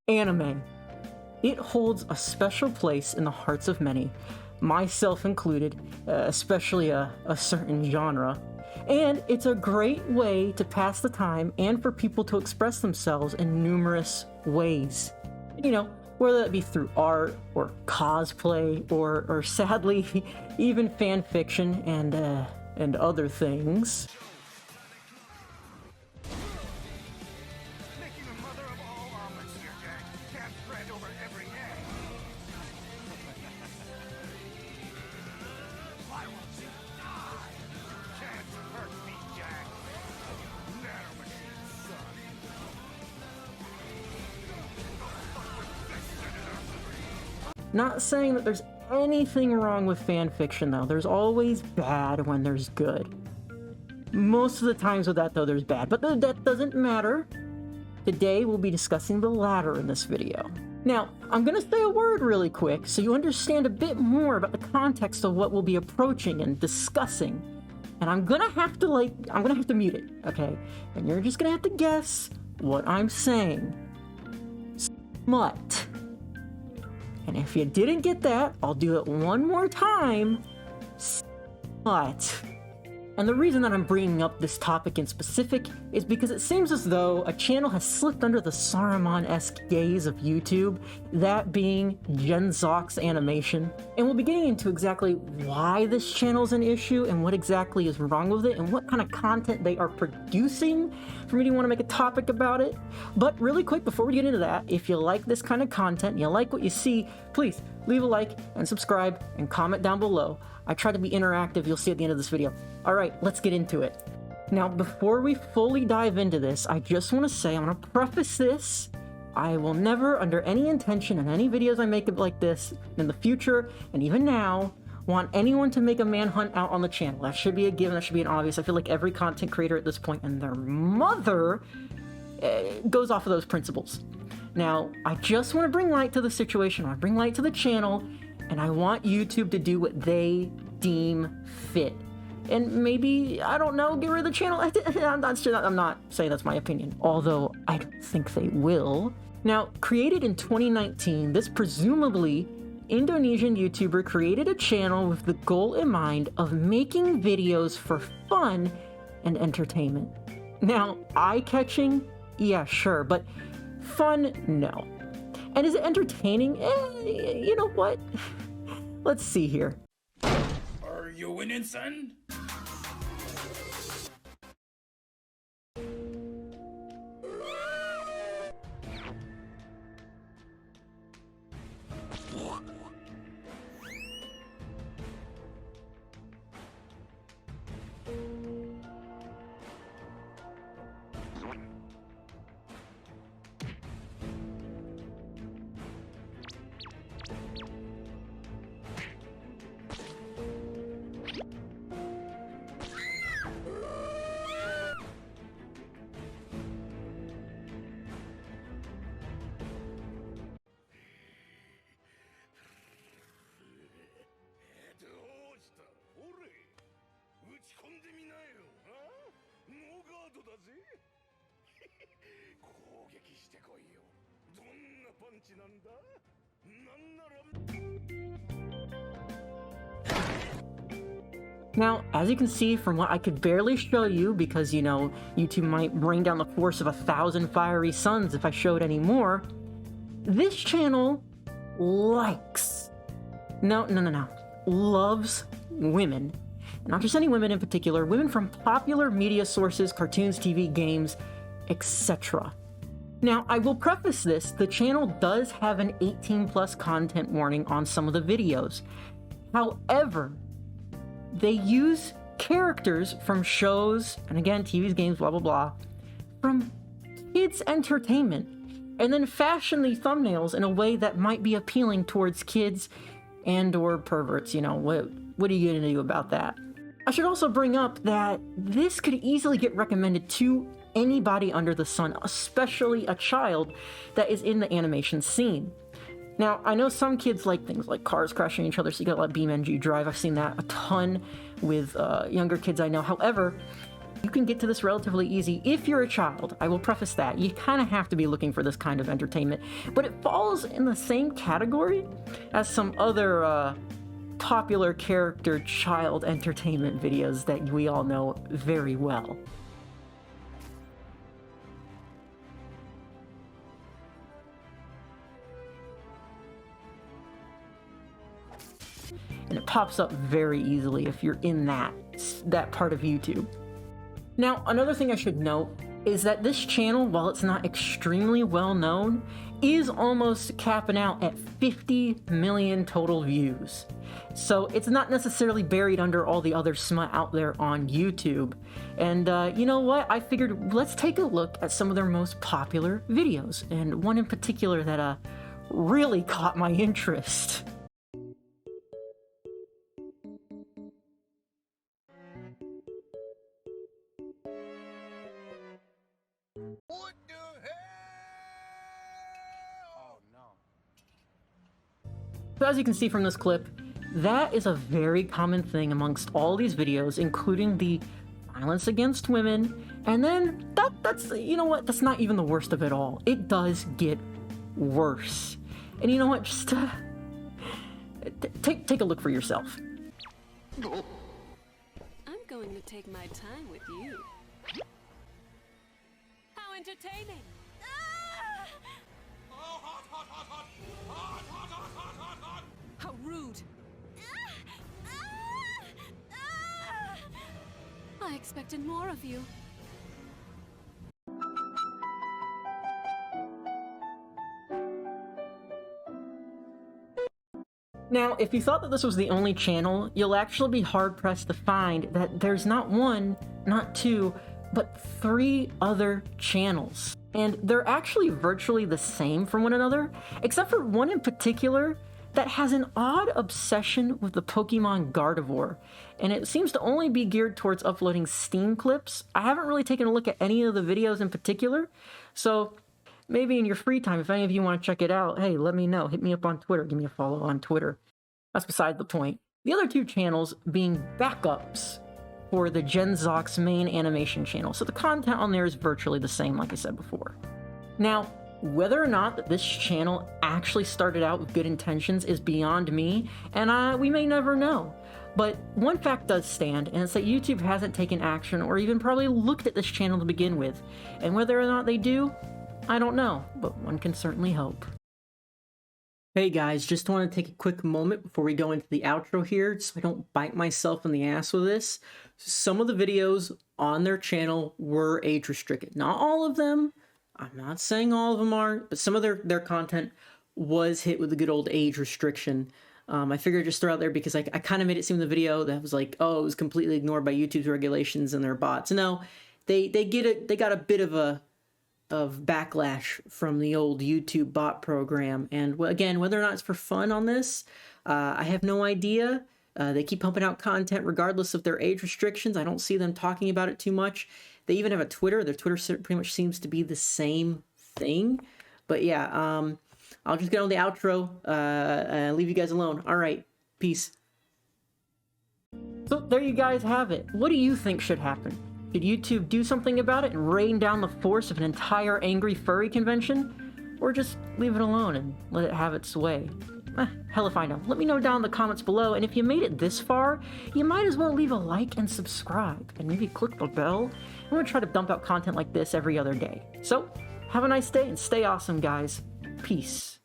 Anime. It holds a special place in the hearts of many, myself included, especially a certain genre. And it's a great way to pass the time and for people to express themselves in numerous ways. You know, whether that be through art or cosplay or sadly, even fan fiction and other things. Making the mother of all omelets here, Jack. Can't spread over every egg. Why won't you die? Can't hurt me, Jack. Nanomachine, son. Not saying that there's anything wrong with fan fiction, though. There's always bad when there's good. Most of the times with that, though, there's bad. But that doesn't matter. Today, we'll be discussing the latter in this video. Now, I'm going to say a word really quick so you understand a bit more about the context of what we'll be approaching and discussing. And I'm going to have to mute it, okay? And you're just going to have to guess what I'm saying. Smut. And if you didn't get that, I'll do it one more time. Smut. And the reason that I'm bringing up this topic in specific is because it seems as though a channel has slipped under the Saruman-esque gaze of YouTube, that being Genzox Animation. And we'll be getting into exactly why this channel is an issue and what exactly is wrong with it and what kind of content they are producing for me to want to make a topic about it. But really quick, before we get into that, if you like this kind of content and you like what you see, please leave a like and subscribe and comment down below. I try to be interactive, you'll see at the end of this video. Alright, let's get into it. Now, before we fully dive into this, I just want to say, I want to preface this. I will never, under any intention in any videos I make like this, in the future, and even now, want anyone to make a manhunt out on the channel. That should be a given, that should be an obvious. I feel like every content creator at this point and their mother goes off of those principles. Now, I just want to bring light to the situation, I want to bring light to the channel, and I want YouTube to do what they deem fit. And maybe, I don't know, get rid of the channel. I'm not saying that's my opinion, although I don't think they will. Now, created in 2019, this presumably Indonesian YouTuber created a channel with the goal in mind of making videos for fun and entertainment. Now, eye-catching? Yeah, sure, but fun? No. And is it entertaining? You know what? Let's see here. Are you winning, son? Now, as you can see from what I could barely show you, because, you know, YouTube might bring down the force of 1,000 fiery suns if I showed any more, this channel likes, loves women. Not just any women in particular, women from popular media sources, cartoons, TV, games, etc. Now, I will preface this, the channel does have an 18+ content warning on some of the videos. However, they use characters from shows, and again, TVs, games, blah, blah, blah, from kids' entertainment, and then fashion the thumbnails in a way that might be appealing towards kids and or perverts. You know, what are you gonna do about that? I should also bring up that this could easily get recommended to anybody under the sun, especially a child that is in the animation scene. Now, I know some kids like things like cars crashing each other, so you gotta let BeamNG drive. I've seen that a ton with younger kids I know. However, You can get to this relatively easy if you're a child. I will preface that. You kind of have to be looking for this kind of entertainment, but it falls in the same category as some other popular character child entertainment videos that we all know very well. And it pops up very easily if you're in that part of YouTube. Now, another thing I should note is that this channel, while it's not extremely well known, is almost capping out at 50 million total views. So it's not necessarily buried under all the other smut out there on YouTube. And you know what? I figured let's take a look at some of their most popular videos, and one in particular that really caught my interest. What the hell? Oh no. So as you can see from this clip, that is a very common thing amongst all these videos, including the violence against women. And then that's, you know what, that's not even the worst of it all. It does get worse. And you know what, just take a look for yourself. I'm going to take my time with you. How entertaining! How rude! I expected more of you. Now, if you thought that this was the only channel, you'll actually be hard-pressed to find that there's not one, not two, but 3 other channels. And they're actually virtually the same from one another, except for one in particular that has an odd obsession with the Pokemon Gardevoir, and it seems to only be geared towards uploading Steam clips. I haven't really taken a look at any of the videos in particular, so maybe in your free time, if any of you want to check it out, hey, let me know. Hit me up on Twitter. Give me a follow on Twitter. That's beside the point. The other 2 channels being backups for the GenZox main animation channel, so the content on there is virtually the same, like I said before. Now, whether or not that this channel actually started out with good intentions is beyond me, and we may never know. But one fact does stand, and it's that YouTube hasn't taken action or even probably looked at this channel to begin with. And whether or not they do, I don't know, but one can certainly hope. Hey guys, just want to take a quick moment before we go into the outro here, so I don't bite myself in the ass with this. Some of the videos on their channel were age restricted. Not all of them. I'm not saying all of them are, but some of their content was hit with the good old age restriction. I figured I'd just throw out there because I kind of made it seem in the video that was like, oh, it was completely ignored by YouTube's regulations and their bots. No, they got a bit of backlash from the old YouTube bot program. And again, whether or not it's for fun on this, I have no idea. They keep pumping out content regardless of their age restrictions. I don't see them talking about it too much. They even have a Twitter. Their Twitter pretty much seems to be the same thing. But yeah, I'll just get on the outro and leave you guys alone. All right, peace. So there you guys have it. What do you think should happen? Should YouTube do something about it and rain down the force of an entire angry furry convention? Or just leave it alone and let it have its way? Hell if I know. Let me know down in the comments below, and if you made it this far, you might as well leave a like and subscribe, and maybe click the bell. I'm going to try to dump out content like this every other day. So, have a nice day and stay awesome, guys. Peace.